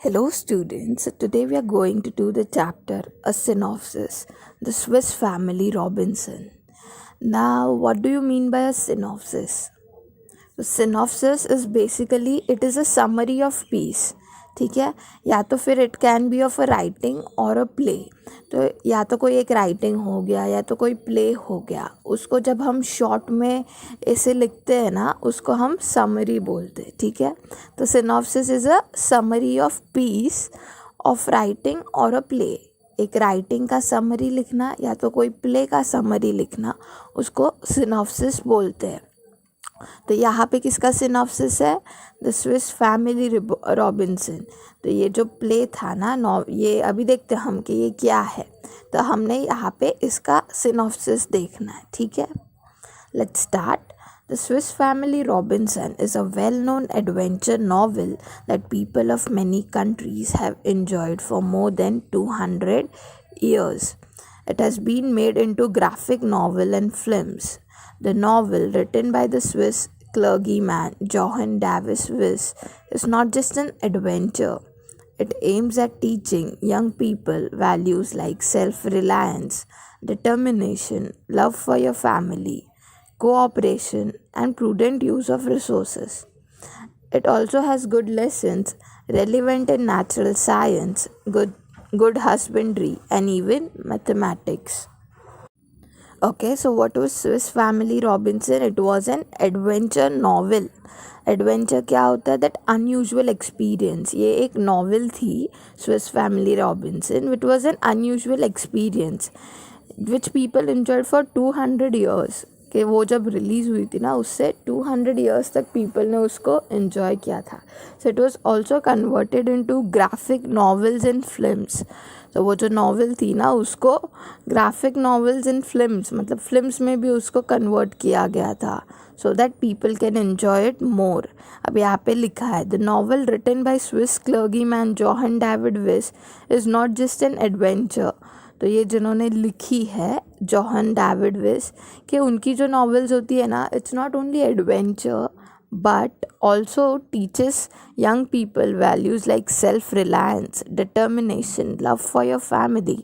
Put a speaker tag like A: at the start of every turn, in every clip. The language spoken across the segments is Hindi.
A: Hello, students. Today we are going to do the chapter A Synopsis, The Swiss Family Robinson. Now, what do you mean by a synopsis? तो synopsis is basically it is a summary of piece. ठीक है, या तो फिर it can be of a writing और अ प्ले. तो या तो कोई एक राइटिंग हो गया या तो कोई प्ले हो गया, उसको जब हम शॉर्ट में ऐसे लिखते हैं ना, उसको हम समरी बोलते हैं. ठीक है, तो synopsis is a summary of peace of writing और अ प्ले. एक राइटिंग का समरी लिखना या तो कोई प्ले का समरी लिखना, उसको सिनॉप्सिस बोलते हैं. तो यहाँ पे किसका सिनॉप्सिस है? The Swiss family Robinson. तो ये जो प्ले था ना, ये अभी देखते हैं हम कि ये क्या है. तो हमने यहाँ पे इसका सिनॉप्सिस देखना है. ठीक है, let's start. The Swiss Family Robinson is a well-known adventure novel that people of many countries have enjoyed for more than 200 years. It has been made into graphic novel and films. The novel, written by the Swiss clergyman Johann Davis Wyss, is not just an adventure. It aims at teaching young people values like self-reliance, determination, love for your family, cooperation, and prudent use of resources. It also has good lessons relevant in natural science, good husbandry, and even mathematics. Okay, so what was Swiss Family Robinson? It was an adventure novel. Adventure क्या होता है? That unusual experience. ये एक नॉवल थी, Swiss family Robinson, which was an unusual experience which people enjoyed for 200 years. कि वो जब रिलीज़ हुई थी ना, उससे 200 ईयर्स तक पीपल ने उसको एन्जॉय किया था. So it was also converted into graphic novels and films. तो वो जो नॉवल थी ना, उसको ग्राफिक नॉवेल्स एंड फिल्म्स, मतलब फिल्म्स में भी उसको कन्वर्ट किया गया था, so that people can enjoy it more. अब यहाँ पे लिखा है, the novel written by Swiss clergyman Johann David Wyss is not just an adventure. तो ये जिन्होंने लिखी है जोहन डेविड विस, कि उनकी जो नॉवेल्स होती है ना, it's not only adventure but also teaches young people values like self-reliance, determination, love for your family,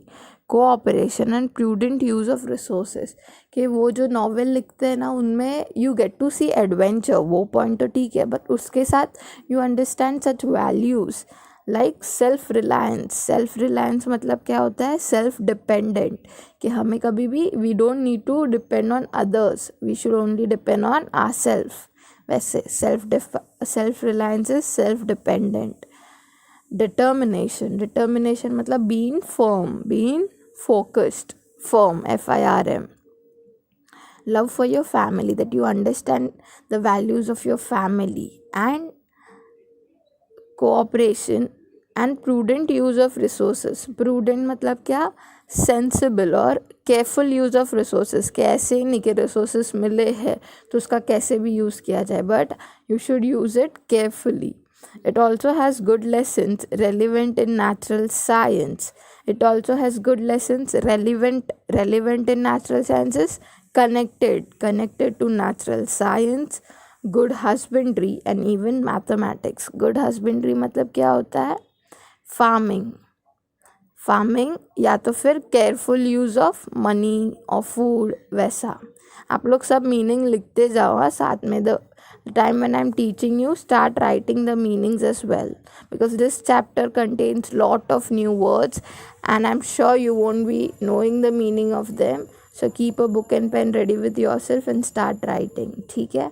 A: cooperation and prudent use of resources. कि वो जो नॉवेल लिखते हैं ना, उनमें you get to see adventure, वो पॉइंट तो ठीक है, बट उसके साथ you understand such values like self reliance. Self reliance मतलब क्या होता है? Self dependent. कि हमें कभी भी we don't need to depend on others, we should only depend on our self. वैसे self reliance is self dependent. Determination मतलब being firm, being focused, firm, FIRM. Love for your family, that you understand the values of your family. And cooperation and prudent use of resources. Prudent मतलब क्या? सेंसिबल और केयरफुल यूज़ ऑफ रिसोर्सेज. कि ऐसे ही नहीं कि रिसोर्सेज मिले हैं तो उसका कैसे भी यूज़ किया जाए, but you should use it carefully. It also has good lessons relevant in natural science. It also has good lessons relevant in natural sciences, connected to natural science, good husbandry and even mathematics. Good husbandry मतलब क्या होता है? फार्मिंग या तो फिर केयरफुल यूज़ ऑफ मनी और फूड, वैसा. आप लोग सब मीनिंग लिखते जाओ साथ में. The time when I'm teaching you, start writing the meanings as well, because this chapter contains lot of new words and I'm sure you won't be knowing the meaning of them. So keep a book and pen ready with yourself and start writing. ठीक है,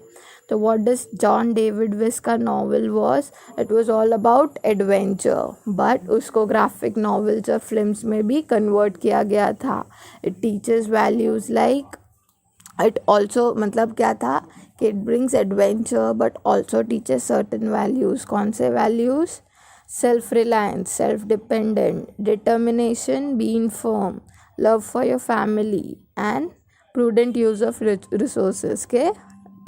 A: तो what does John David Wyss का novel was? It was all about adventure, but उसको graphic novels और films में भी convert किया गया था. It teaches values like, it also मतलब क्या था कि it brings adventure but also teaches certain values. कौन से values? Self reliance, self dependent, determination, being firm, love for your family and prudent use of resources. के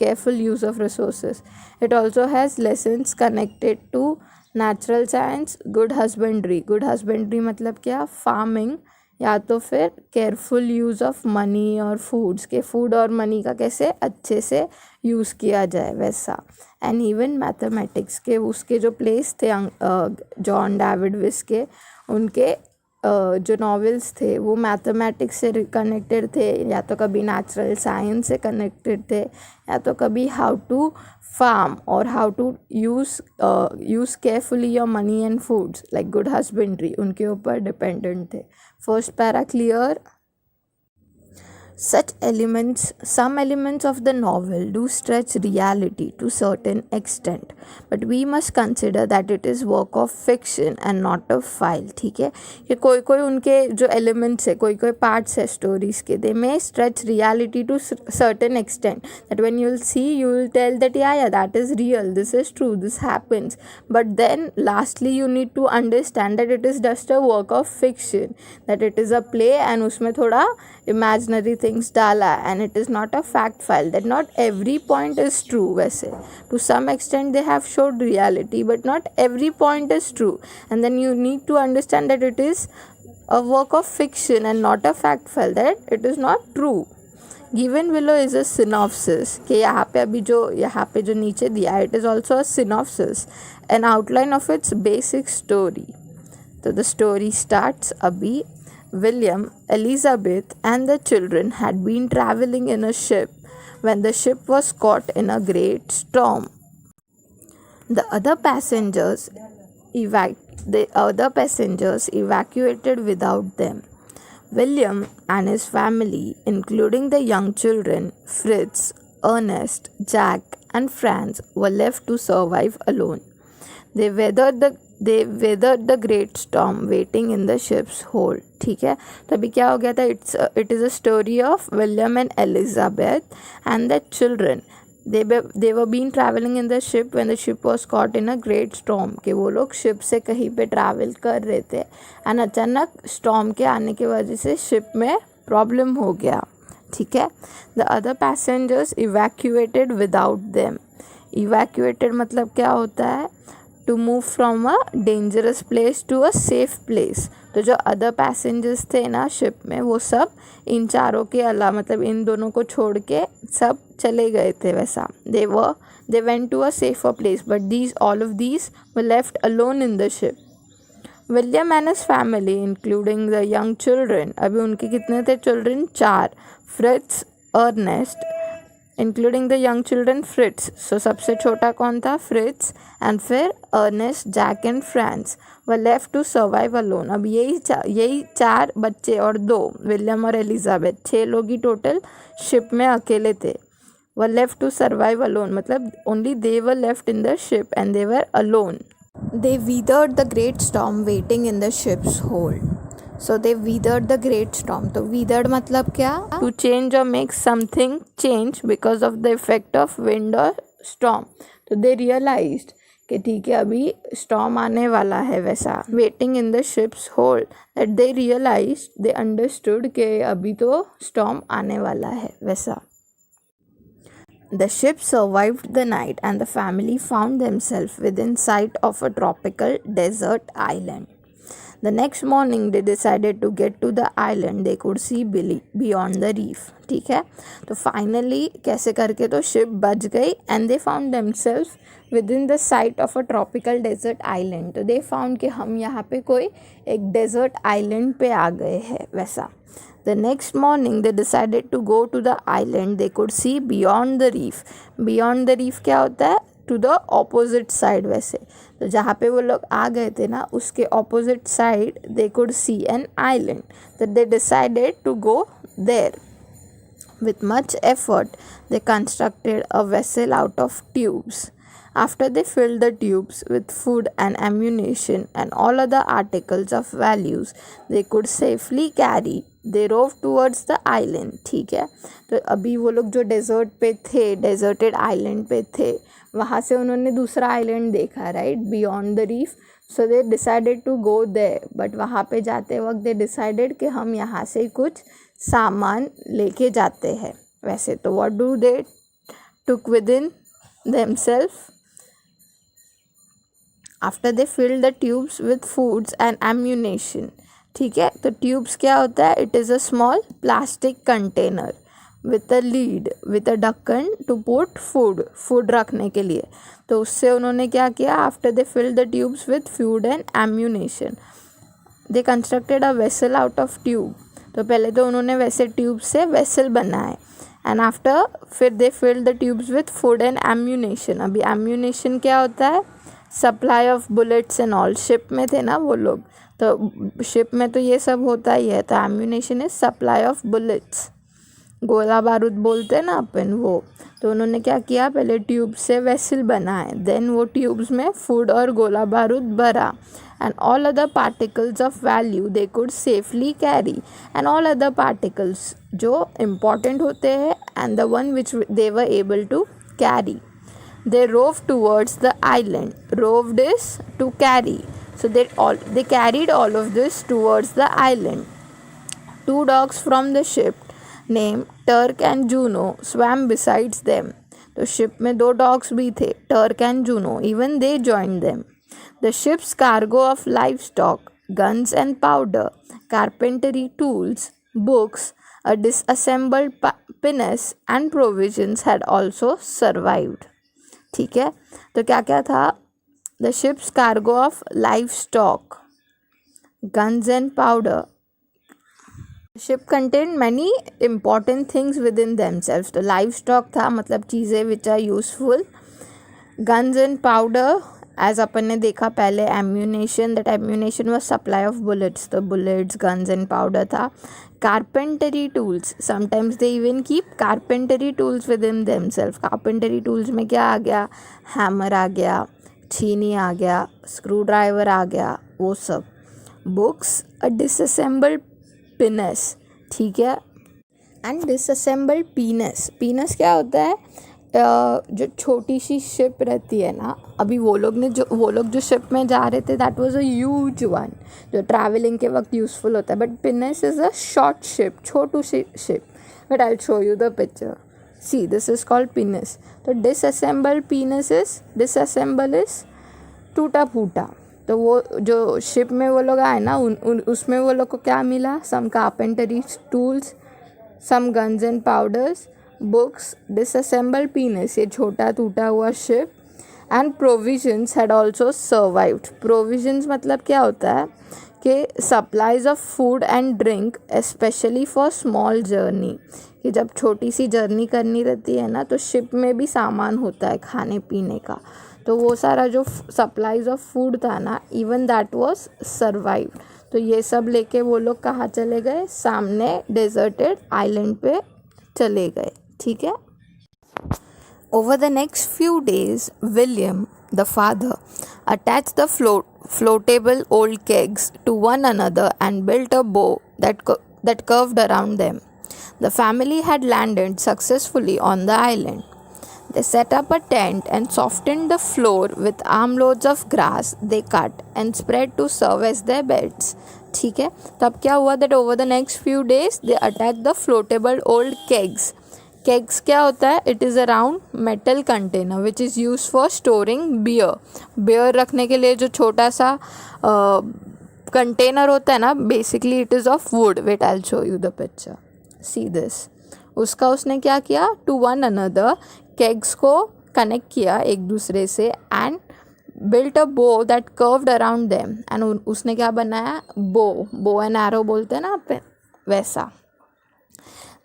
A: careful use of resources. It also has lessons connected to natural science, good husbandry. Good husbandry मतलब क्या? Farming या तो फिर केयरफुल यूज़ ऑफ मनी और फूड्स, के फूड और मनी का कैसे अच्छे से यूज़ किया जाए वैसा। एंड इवन मैथमेटिक्स के उसके जो प्लेस थे जॉन डेविड विस के, उनके जो नॉवेल्स थे वो मैथमेटिक्स से कनेक्टेड थे, या तो कभी नेचुरल साइंस से कनेक्टेड थे, या तो कभी हाउ टू फार्म और how to use carefully your money and foods like good husbandry, उनके ऊपर डिपेंडेंट थे। First para clear? Some elements of the novel do stretch reality to certain extent, but we must consider that it is work of fiction and not of file. ठीक है, कि कोई कोई उनके जो elements है, कोई कोई parts है stories के, they may stretch reality to certain extent, that when you will see, you will tell that yeah, that is real, this is true, this happens, but then lastly you need to understand that it is just a work of fiction, that it is a play and उसमें थोड़ा imaginary things डाला, and it is not a fact file, that not every point is true वैसे, to some extent they have showed reality but not every point is true, and then you need to understand that it is a work of fiction and not a fact file, that it is not true. Given below is a synopsis, कि यहाँ पे जो नीचे दिया है, it is also a synopsis, an outline of its basic story. So the story starts, अभी William, Elizabeth and the children had been traveling in a ship when the ship was caught in a great storm. The other passengers evacuated without them. William and his family, including the young children Fritz, Ernest, Jack and Franz, were left to survive alone. They weathered the great storm waiting in the ship's hold. ठीक है, तो अभी क्या हो गया था, it is a story of William and Elizabeth and the children. They were been traveling in the ship when the ship was caught in a great storm, कि वो लोग शिप से कहीं पे ट्रैवल कर रहे थे एंड अचानक स्टॉर्म के आने की वजह से शिप में प्रॉब्लम हो गया. ठीक है, the other passengers evacuated without them. Evacuated मतलब क्या होता है, to move from a dangerous place to a safe place. तो जो अदर पैसेंजर्स थे ना शिप में, वो सब इन चारों के अलावा, मतलब इन दोनों को छोड़ के सब चले गए थे वैसा. they went to a safer place, but all of these were left alone in the ship. William and his family, including the young children, अभी उनके कितने थे children, 4. Fritz, Ernest, including the young children Fritz, so सबसे छोटा कौन था, फ्रिट्स, एंड फिर Ernest, Jack and Franz were left to survive alone. अब यही 4 बच्चे और 2 विलियम और एलिजाबेथ, 6 लोग ही टोटल शिप में अकेले थे. वर लेफ्ट टू सर्वाइव अलोन मतलब only they were left in the ship and they were alone. They weathered the great storm waiting in the ship's hold. So they weathered the great storm. तो weathered मतलब क्या, to change or make something change because of the effect of wind or storm. तो they realized कि ठीक है अभी storm आने वाला है वैसा. Waiting in the ship's hold, that they realized, they understood कि अभी तो storm आने वाला है वैसा. The ship survived the night and the family found themselves within sight of a tropical desert island. The next morning they decided to get to the island they could see beyond the reef. ठीक है, तो finally कैसे करके तो ship बच गई and they found themselves within the sight of a tropical desert island. तो they found कि हम यहाँ पे कोई एक desert island पे आ गए हैं वैसा. The next morning they decided to go to the island they could see beyond the reef. Beyond the reef क्या होता है, to the opposite side वैसे. तो जहाँ पे वो लोग आ गए थे ना उसके opposite side they could see an island. That they decided to go there. With much effort they constructed a vessel out of tubes. After they filled the tubes with food and ammunition and all other articles of values they could safely carry, they rowed towards the island. ठीक है, तो अभी वो लोग जो डेजर्ट पे थे, डेजर्टेड आइलैंड पे थे, वहाँ से उन्होंने दूसरा आइलैंड देखा, right, beyond the reef. So they decided to go there, but वहाँ पे जाते वक्त दे डिसाइडेड कि हम यहाँ से कुछ सामान लेके जाते हैं वैसे. तो what do they took with in themselves? After they filled the tubes with foods and ammunition ठीक है। तो ट्यूब्स क्या होता है, it is a small plastic container with a lead with a ढक्कन टू पुट फूड रखने के लिए। तो उससे उन्होंने क्या किया, after they filled the tubes with food and ammunition they constructed a vessel out of tube. तो पहले तो उन्होंने वैसे ट्यूब से वेसल बनाए एंड आफ्टर फिर they filled the tubes with food and ammunition. अभी एम्यूनेशन क्या होता है, supply of bullets and all. Ship में थे ना वो लोग, तो शिप में तो ये सब होता ही है। तो ammunition is supply of bullets, गोला बारूद बोलते हैं ना अपन वो। तो उन्होंने क्या किया, पहले ट्यूब से वेसल बनाए, देन वो ट्यूब्स में फूड और गोला बारूद भरा and all other particles of value they could safely carry. And all other particles जो इम्पॉर्टेंट होते हैं and the one which they were able to carry, they roved towards the island. Roved is to carry. So they carried all of this towards the island. Two dogs from the ship named Turk and Juno swam besides them. तो शिप में 2 dogs भी थे, Turk and Juno. Even they joined them. The ship's cargo of livestock, guns and powder, carpentry tools, books, a disassembled pinnace and provisions had also survived. ठीक है। तो क्या क्या था, the ships cargo of livestock, guns and powder. Ship contain many important things within themselves. तो लाइफ स्टॉक था, मतलब चीज़ें which are useful. Guns and powder, as अपन ने देखा पहले, ammunition, that ammunition was supply of bullets. तो बुलेट्स, गन्स एंड पाउडर था। Carpentry tools, sometimes they even keep carpentry tools within themself. Carpentry tools में क्या आ गया, हैमर आ गया, छीनी आ गया, स्क्रू ड्राइवर आ गया, वो सब। बुक्स, अ डिसअसेंबल्ड पिनस, ठीक है, एंड डिसअसेंबल्ड पीनस। पीनस क्या होता है, जो छोटी सी शिप रहती है ना, अभी वो लोग जो शिप में जा रहे थे, that was a huge one जो ट्रैवलिंग के वक्त यूज़फुल होता है। But pinnace is a short ship, छोटू सी ship. But I show you the picture, see this is called pinnace. तो disassembled pinnace is, disassemble is टूटा फूटा। तो वो जो शिप में वो लोग आए ना, उसमें वो लोग को क्या मिला, some carpentry tools, some guns and powders, books, disassembled pinnace, ये छोटा टूटा हुआ ship, and provisions had also survived. Provisions मतलब क्या होता है कि supplies of food and drink, specially for small journey. कि जब छोटी सी जर्नी करनी रहती है ना, तो शिप में भी सामान होता है खाने पीने का। तो वो सारा जो सप्लाईज ऑफ फूड था ना, इवन दैट वाज सर्वाइव्ड। तो ये सब लेके वो लोग कहाँ चले गए, सामने डेजर्टेड आइलैंड पे चले गए, ठीक है। Over the next few days, William, the father, attached the floatable old kegs to one another and built a bow that curved around them. The family had landed successfully on the island. They set up a tent and softened the floor with armloads of grass they cut and spread to serve as their beds. ठीक है। तो अब क्या हुआ, that over the next few days they attacked the floatable old kegs. केग्स क्या होता है, it is a round metal container which is use for storing beer रखने के लिए जो छोटा सा कंटेनर होता है ना, basically it is of wood. Wait I will show you the picture, see this. उसका उसने क्या किया, टू वन अनदर, केग्स को कनेक्ट किया एक दूसरे से एंड बिल्ट अ बो that curved around them. And उसने क्या बनाया, बो एंड एरो बोलते हैं ना आप, वैसा।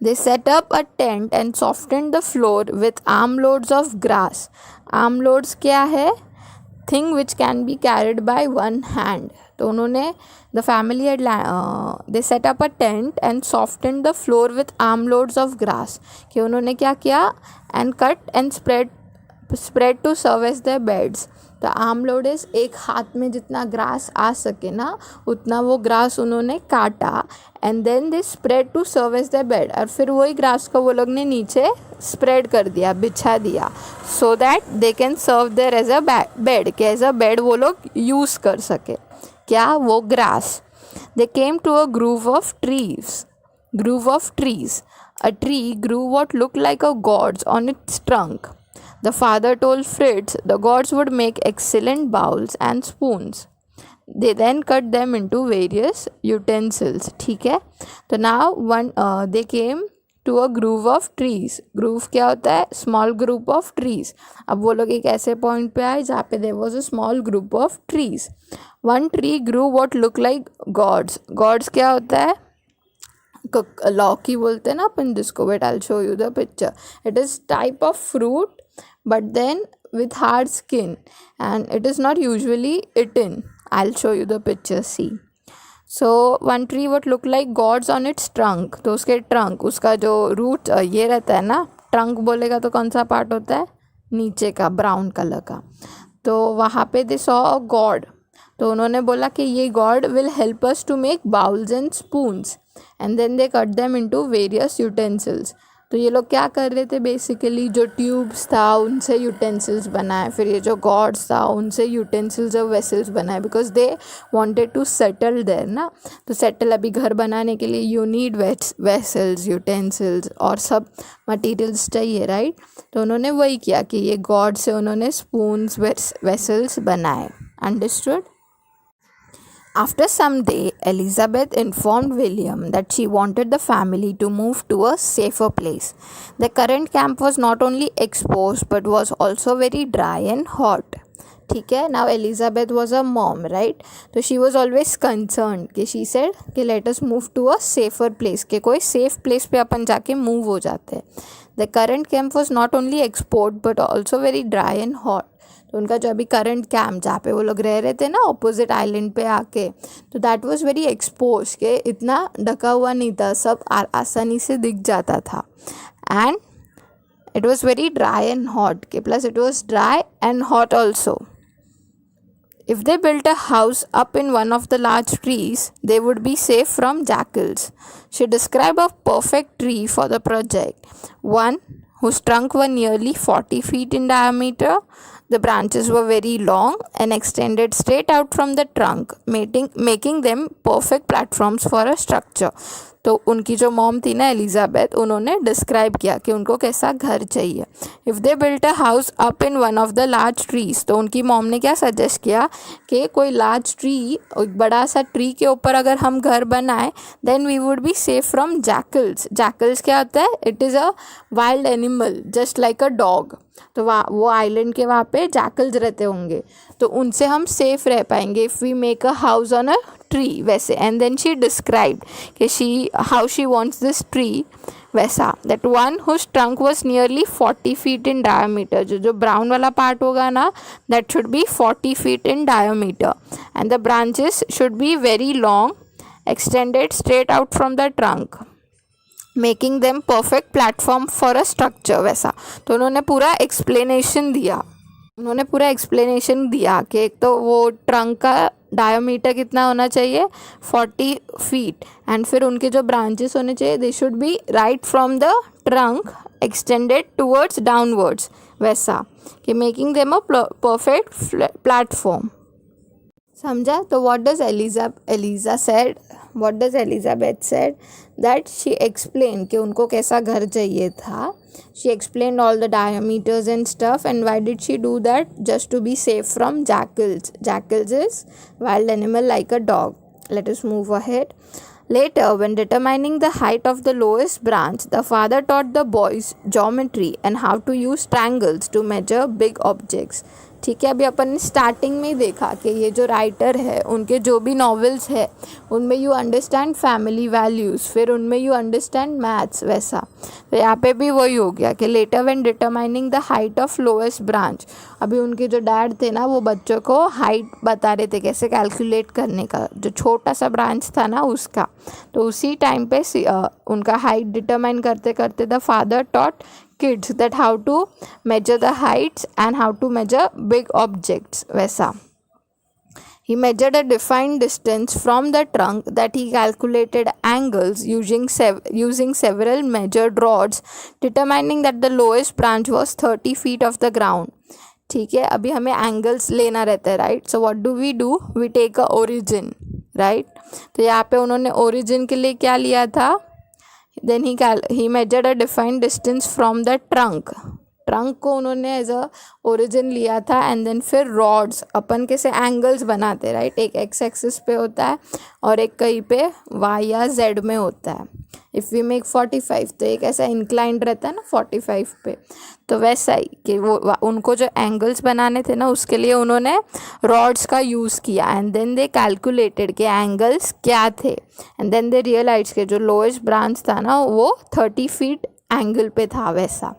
A: They set up a tent and softened the floor with armloads of grass. Armloads क्या है, thing which can be carried by one hand. तो उन्होंने the family had they set up a tent and softened the floor with armloads of grass. कि उन्होंने क्या किया, and cut and spread to serve as their beds. तो आर्म लोड इज, एक हाथ में जितना ग्रास आ सके ना उतना वो ग्रास उन्होंने काटा and then they spread to serve as the bed. और फिर वही ग्रास को वो लोग ने नीचे स्प्रेड कर दिया, बिछा दिया, so that they can serve there as a bed, कि एज अ बेड वो लोग यूज़ कर सके क्या, वो grass. They came to a grove of trees. A tree grew what looked like a gourd on its trunk. The father told Fritz the gourds would make excellent bowls and spoons. They then cut them into various utensils. ठीक है, तो now they came to a grove of trees. Grove क्या होता है? Small group of trees. अब वो लोग एक ऐसे point पे आए जहाँ पे there was a small group of trees. One tree grew what looked like gourds. Gourds क्या होता है? लौकी बोलते हैं ना अपन जिसको. Wait, I'll show you the picture. It is type of fruit, but then with hard skin, and it is not usually eaten. I'll show you the picture. See. So one tree would look like gourds on its trunk. तो उसके trunk, उसका जो root ये रहता है ना, trunk बोलेगा तो कौन सा part होता है? नीचे का brown color का. तो वहाँ पे they saw a gourd. तो उन्होंने बोला कि ये gourd will help us to make bowls and spoons. And then they cut them into various utensils. तो ये लोग क्या कर रहे थे? बेसिकली जो ट्यूब्स था उनसे यूटेंसिल्स बनाए, फिर ये जो गॉड्स था उनसे यूटेंसिल्स और वेसल्स बनाए, because they wanted to settle there ना. तो सेटल अभी घर बनाने के लिए यू नीड वेसल्स, यूटेंसिल्स और सब मटेरियल्स चाहिए, राइट. तो उन्होंने वही किया कि ये गॉड से उन्होंने स्पून्स, वेसल्स बनाए. Understood. After some day, Elizabeth informed William that she wanted the family to move to a safer place. The current camp was not only exposed but was also very dry and hot. ठीक है. Now Elizabeth was a mom, right? So she was always concerned कि she said कि let us move to a safer place, कि कोई safe place पे अपन जाके move हो जाते हैं. The current camp was not only exposed but also very dry and hot. तो उनका जो अभी करंट कैंप जहाँ पे वो लोग रह रहे थे ना ऑपोजिट आइलैंड पे आके, तो दैट वाज वेरी एक्सपोज, के इतना ढका हुआ नहीं था, सब आसानी से दिख जाता था. And it was very dry and hot, के plus it was dry and hot also. If they built a house up in one of the large trees, they would be safe from jackals. She described a perfect tree for the project, one whose trunk were nearly 40 feet in diameter. The branches were very long and extended straight out from the trunk, making them perfect platforms for a structure. तो उनकी जो मॉम थी ना एलिजाबेथ, उन्होंने डिस्क्राइब किया कि उनको कैसा घर चाहिए. If they built a house up in one of the large trees, तो उनकी मॉम ने क्या सजेस्ट किया कि कोई लार्ज ट्री, एक बड़ा सा ट्री के ऊपर अगर हम घर बनाए, then we would be safe from jackals. Jackals क्या होता है? It is a wild animal just like a dog. तो वो आइलैंड के वहाँ पे जैकल्स रहते होंगे, तो उनसे हम सेफ रह पाएंगे if we make a house on a tree वैसे. एंड देन शी डिस्क्राइब्ड कि how she wants this tree वैसा, that one whose trunk was nearly 40 feet in diameter. जो ब्राउन वाला पार्ट होगा ना, that should be 40 feet in diameter. And the branches should be very long, extended straight out from the trunk, making them perfect platform for a structure वैसा. तो उन्होंने पूरा एक्सप्लेनेशन दिया कि एक तो वो ट्रंक का डायमीटर कितना होना चाहिए, 40 फीट. एंड फिर उनके जो ब्रांचेस होने चाहिए, they should be right from the trunk extended towards downwards वैसा, कि making them a perfect platform. समझा? तो what does Elizabeth said that she explain कि उनको कैसा घर चाहिए था. She explained all the diameters and stuff. And why did she do that? Just to be safe from jackals. Jackals is wild animal like a dog. Let us move ahead. Later, when determining the height of the lowest branch, the father taught the boys geometry and how to use triangles to measure big objects. ठीक है. अभी अपन ने स्टार्टिंग में ही देखा कि ये जो राइटर है, उनके जो भी नॉवेल्स है उनमें यू अंडरस्टैंड फैमिली वैल्यूज़, फिर उनमें यू अंडरस्टैंड मैथ्स वैसा. तो यहाँ पे भी वही हो गया कि letter when determining the height of lowest branch, अभी उनके जो डैड थे ना, वो बच्चों को हाइट बता रहे थे कैसे कैलकुलेट करने का, जो छोटा सा ब्रांच था ना उसका. तो उसी टाइम पे उनका हाइट डिटरमाइन करते करते the father taught kids that how to measure the heights and how to measure big objects वैसा. He measured a defined distance from the trunk, that he calculated angles using several measured rods, determining that the lowest branch was 30 feet off the ground. ठीक है. अभी हमें एंगल्स लेना रहता है, right. So what do, we take a origin, right. तो यहाँ पे उन्होंने ओरिजिन के लिए क्या लिया था? Then he measured a defined distance from the trunk. Trunk को उन्होंने एज अ ओरिजिन लिया था एंड देन फिर रॉड्स अपन कैसे एंगल्स बनाते, राइट, एक एक्स एक्सिस पे होता है और एक कहीं पे वाई या जेड में होता है. इफ़ वी मेक 45 तो एक ऐसा इंक्लाइंड रहता है ना 45 पे, तो वैसा ही कि वो उनको जो एंगल्स बनाने थे ना उसके लिए उन्होंने रॉड्स का यूज़ किया एंड देन दे कैलकुलेटेड के एंगल्स क्या थे एंड देन दे रियलाइज के जो लोएस्ट ब्रांच था ना वो 30 फीट एंगल पे था वैसा.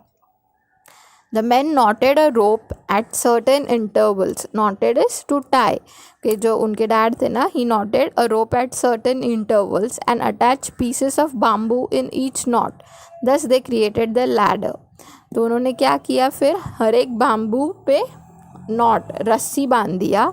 A: The men knotted a rope at certain intervals. Knotted is to tie. कि जो उनके डैड थे ना, he knotted a rope at certain intervals and attached pieces of bamboo in each knot. Thus they created the ladder. तो उन्होंने क्या किया फिर, हर एक बाम्बू पे नॉट रस्सी बांध दिया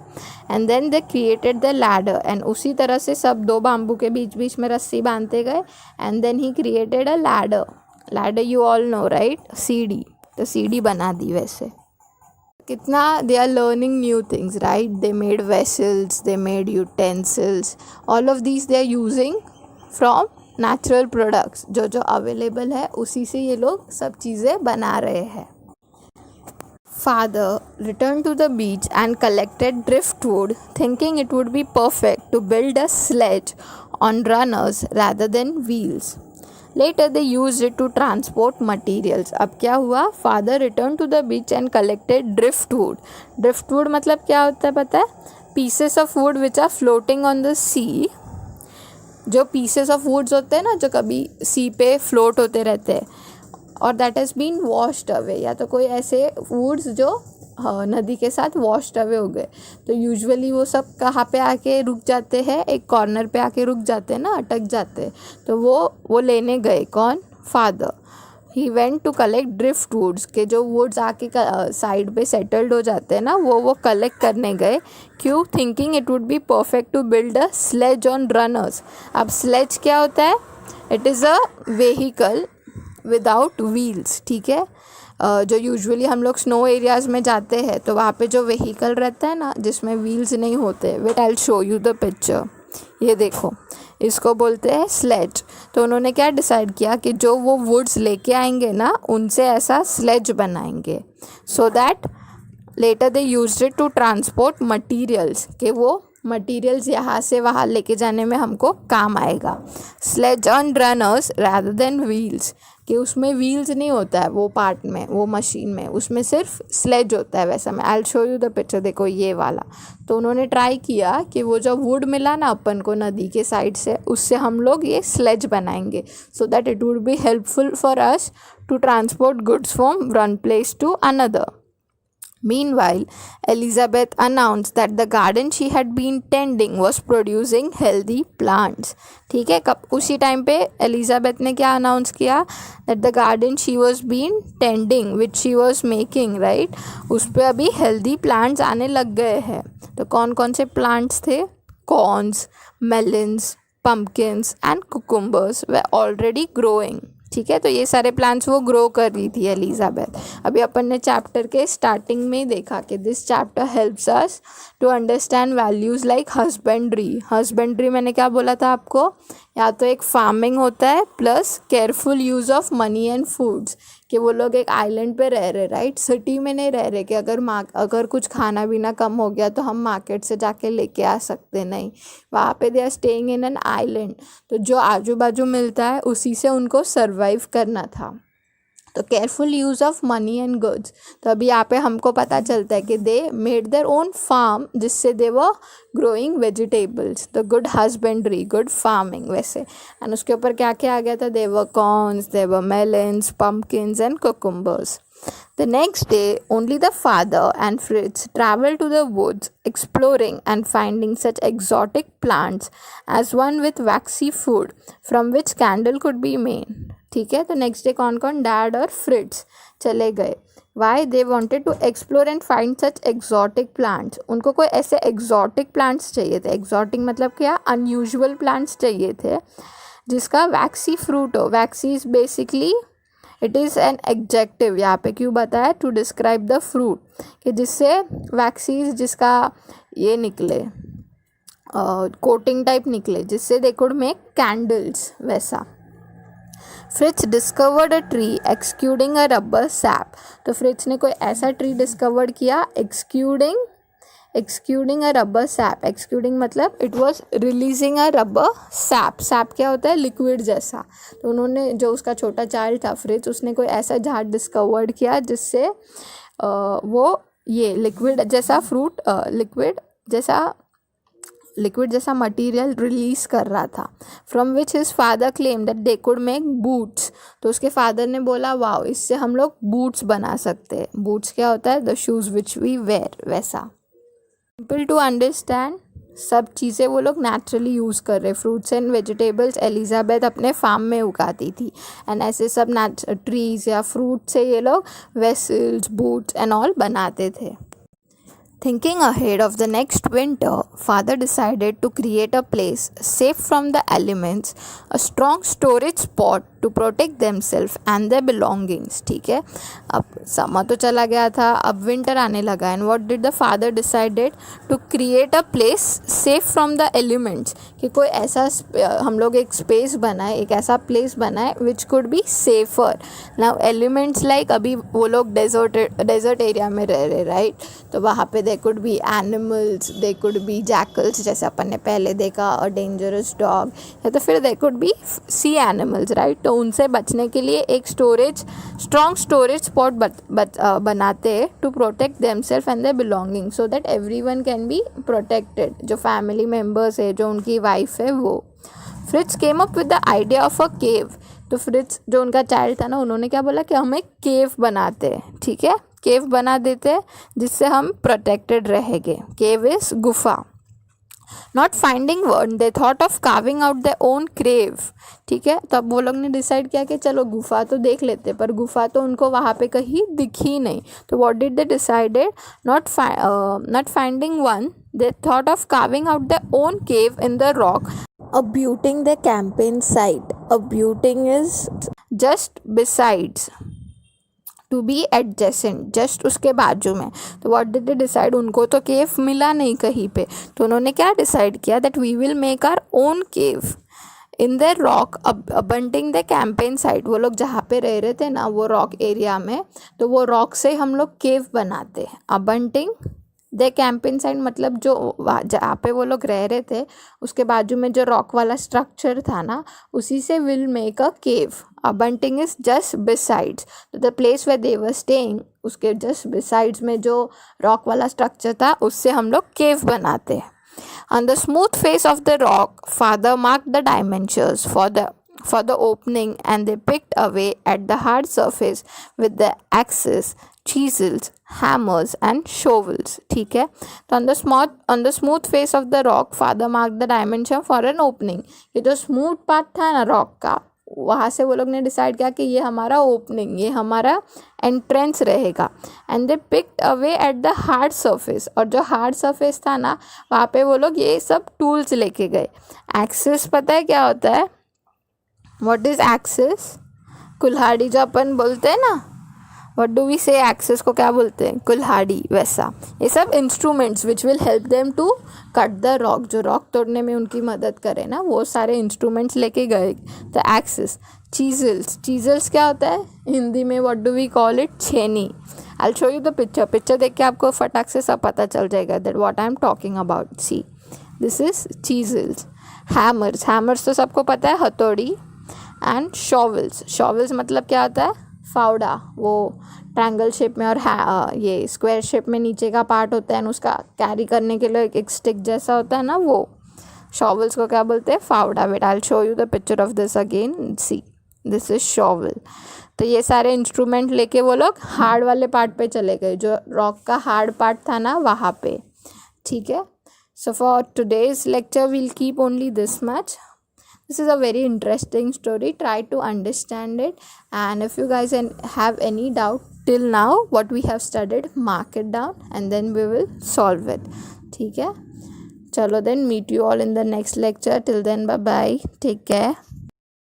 A: and then they created the ladder. And उसी तरह से सब दो बाम्बू के बीच बीच में रस्सी बांधते गए and then he created a ladder. Ladder you all know, right, सीढ़ी. तो सीढ़ी बना दी. वैसे कितना they are learning new things, right. They made vessels, they made utensils, all of these they are using from natural products. जो जो अवेलेबल है उसी से ये लोग सब चीज़ें बना रहे हैं. Father returned to the beach and collected driftwood, thinking it would be perfect to build a sledge on runners rather than wheels. Later they used it to transport materials. अब क्या हुआ, father returned to the beach and collected driftwood. Driftwood मतलब क्या होता है पता है, pieces of wood which are floating on the sea. जो pieces of woods होते हैं ना जो कभी sea पे float होते रहते हैं और that has been washed away, या तो कोई ऐसे वुड्स जो नदी के साथ वॉश्ड अवे हो गए. तो यूजुअली वो सब कहाँ पे आके रुक जाते हैं, एक कॉर्नर पे आके रुक जाते हैं ना, अटक जाते हैं. तो वो लेने गए. कौन, father. He went to collect drift woods, के जो वुड्स आके साइड पे सेटल्ड हो जाते हैं ना वो कलेक्ट करने गए. क्यों, thinking it would be perfect to build a sledge on runners. अब स्लेज क्या होता है, it is a vehicle without wheels. ठीक है, जो यूजुअली हम लोग स्नो एरियाज़ में जाते हैं तो वहाँ पे जो व्हीकल रहता है ना जिसमें व्हील्स नहीं होते, wait I will show you the picture. ये देखो, इसको बोलते हैं स्लेज. तो उन्होंने क्या डिसाइड किया कि जो वो वुड्स लेके आएंगे ना उनसे ऐसा स्लेज बनाएंगे so that later they used it to transport materials, कि वो मटीरियल्स यहाँ से वहाँ लेके जाने में हमको काम आएगा. Sledge on runners rather than wheels, कि उसमें व्हील्स नहीं होता है वो पार्ट में, वो मशीन में, उसमें सिर्फ स्लेज होता है. वैसा मैं आई will show you the picture. देखो ये वाला. तो उन्होंने ट्राई किया कि वो जो वुड मिला ना अपन को नदी के साइड से, उससे हम लोग ये स्लेज बनाएंगे so that it would be helpful for us to transport goods from one place to another. Meanwhile, Elizabeth announced that the garden she had been tending was producing healthy plants. ठीक है, कब उसी टाइम पे एलिजाबेथ ने क्या अनाउंस किया, that the garden she was been tending which she was making, right, उस पर अभी healthy plants आने लग गए हैं. तो कौन कौन से plants थे, corns, melons, pumpkins and cucumbers were already growing. ठीक है, तो ये सारे प्लांट्स वो ग्रो कर रही थी एलिजाबेथ. अभी अपन ने चैप्टर के स्टार्टिंग में ही देखा कि this chapter helps us to understand values like husbandry. Husbandry मैंने क्या बोला था आपको, या तो एक फार्मिंग होता है plus careful use of money and foods. कि वो लोग एक आइलैंड पे रह रहे, राइट, सिटी में नहीं रह रहे कि अगर कुछ खाना पीना कम हो गया तो हम मार्केट से जाके लेके आ सकते, नहीं, वहाँ पे they are staying in an island. तो जो आजू बाजू मिलता है उसी से उनको सर्वाइव करना था. तो careful use of money and goods. तो अभी यहाँ पे हमको पता चलता है कि they made their own farm जिससे they were growing vegetables. The good husbandry, good farming वैसे. एंड उसके ऊपर क्या क्या आ गया था, they were corns, they were melons, pumpkins and cucumbers. The next day, only the father and Fritz traveled to the woods, exploring and finding such exotic plants as one with waxy food from which candle could be made. ठीक है, तो नेक्स्ट डे कौन कौन, डैड और फ्रिट्स चले गए. Why, they wanted to explore and find such exotic plants. उनको कोई ऐसे एग्जॉटिक प्लांट्स चाहिए थे. एग्जॉटिक मतलब क्या, अनयूजुअल प्लांट्स चाहिए थे जिसका वैक्सी फ्रूट हो. Waxy is basically it is an adjective. यहाँ पे क्यों बताया, टू डिस्क्राइब द फ्रूट, कि जिससे वैक्सीज जिसका ये निकले कोटिंग टाइप निकले जिससे दे कुड मेक कैंडल्स वैसा. Fritz discovered a tree exuding a rubber sap. तो फ्रिट्ज ने कोई ऐसा ट्री डिस्कवर्ड किया एक्सक्यूडिंग अ रबर सैप। एक्सक्यूडिंग मतलब it was releasing a rubber sap. Sap क्या होता है? लिक्विड जैसा। तो उन्होंने, जो उसका छोटा चाइल्ड था फ्रिज, उसने कोई ऐसा झाड़ डिस्कवर्ड किया जिससे वो ये लिक्विड जैसा फ्रूट लिक्विड जैसा मटेरियल रिलीज कर रहा था। From which his father claim that they could make boots. तो उसके फादर ने बोला, वाओ, इससे हम लोग बूट्स बना सकते हैं। बूट्स क्या होता है? The shoes which we wear, वैसा। सिंपल टू अंडरस्टैंड, सब चीज़ें वो लोग नेचुरली यूज़ कर रहे। फ्रूट्स एंड वेजिटेबल्स एलिजाबेथ अपने फार्म में उगाती थी, एंड ऐसे सब ट्रीज या फ्रूट से ये लोग वेसल्स, बूट्स एंड ऑल बनाते थे। Thinking ahead of the next winter, father decided to create a place safe from the elements, a strong storage spot to protect themselves and their belongings. ठीक है, अब समर तो चला गया था, अब विंटर आने लगा। And what did the father decided? To create a place safe from the elements, कि कोई ऐसा हम लोग एक स्पेस बनाए, एक ऐसा प्लेस बनाए which could be safer. Now elements like, अभी वो लोग डेजर्ट एरिया में रह रहे, राइट? तो वहाँ पे दे could B animals, they could B jackals, जैसे अपन ने पहले देखा, अ डेंजरस डॉग, या तो फिर they could be sea animals, right? तो उनसे बचने के लिए एक स्ट्रॉन्ग स्टोरेज स्पॉट बनाते हैं to protect themself and their belonging, so that everyone can be protected. जो फैमिली मेम्बर्स है, जो उनकी वाइफ है, वो। Fritz came up with the idea of a cave. तो फ्रिट्ज, जो उनका चाइल्ड था ना, उन्होंने क्या बोला कि हम एक केव बनाते हैं। ठीक है, केव बना देते हैं जिससे हम प्रोटेक्टेड रहेंगे। केव इज गुफा। Not finding word, they thought of carving out their own crave. ठीक है, तब वो लोग ने डिसाइड किया कि चलो गुफा तो देख लेते, पर गुफा तो उनको वहाँ पे कहीं दिखी नहीं। तो what did they decided? Not finding one, they thought of carving out their own cave in the rock, abutting the campaign site. Abuting is just besides, to be adjacent, just उसके बाजू में। तो what did they decide? उनको तो केव मिला नहीं कहीं पे, तो उन्होंने क्या डिसाइड किया? that we will make our own cave in the rock abutting the campaign site। वो लोग जहाँ पे रह रहे थे ना, वो रॉक एरिया में, तो वो रॉक से हम लोग केव बनाते। abutting द कैंपेन साइड मतलब जो जहाँ पे वो लोग रह रहे थे उसके बाजू में जो रॉक वाला स्ट्रक्चर था ना, उसी से will make a cave. Abutting is just besides, so the place way they were staying, उसके जस्ट बिसाइड्स में जो रॉक वाला स्ट्रक्चर था, उससे हम लोग केव बनाते हैं। On the smooth face of the rock, father mark the dimensions for the opening, and they picked away at the hard surface with the axes, chisels, hammers and shovels. ठीक है, तो on the smooth face of the rock, father marked the dimension for an opening। ये जो स्मूथ पार्ट था ना रॉक का, वहाँ से वो लोग ने डिसाइड किया कि ये हमारा ओपनिंग, ये हमारा एंट्रेंस रहेगा। And they picked away at the hard surface, और जो हार्ड सरफेस था ना, वहाँ पे वो लोग ये सब टूल्स लेके गए। एक्सेस पता है क्या होता है? What is axes? कुल्हाड़ी जो अपन बोलते हैं ना, what do we say? Axes को क्या बोलते हैं? कुल्हाड़ी, वैसा। ये सब instruments which will help them to cut the rock, जो रॉक तोड़ने में उनकी मदद करे ना, वो सारे इंस्ट्रूमेंट्स लेके गए। द एक्सेस, चीजल्स क्या होता है हिंदी में? What do we call it? छेनी। I show you the picture देख के आपको फटाक से सब पता चल जाएगा that what I am talking about. See, this is chisels. Hammers तो सबको पता है, हथौड़ी। एंड शॉवल्स मतलब क्या होता है? फावड़ा, वो ट्रायंगल शेप में और ये स्क्वायर शेप में नीचे का पार्ट होता है, उसका कैरी करने के लिए एक स्टिक जैसा होता है ना, वो शॉवल्स को क्या बोलते हैं? फावड़ा। Wait, I will show you the picture of this again. See, this is shovel. तो ये सारे इंस्ट्रूमेंट लेके वो लोग हार्ड वाले पार्ट पे चले गए, जो रॉक का हार्ड पार्ट था ना, वहाँ पे। ठीक है, so for today's lecture we'll keep only this much. This is a very interesting story. Try to understand it, and if you guys have any doubt till now what we have studied, mark it down and then we will solve it. ठीक है, चलो then meet you all in the next lecture. Till then, bye bye, take care.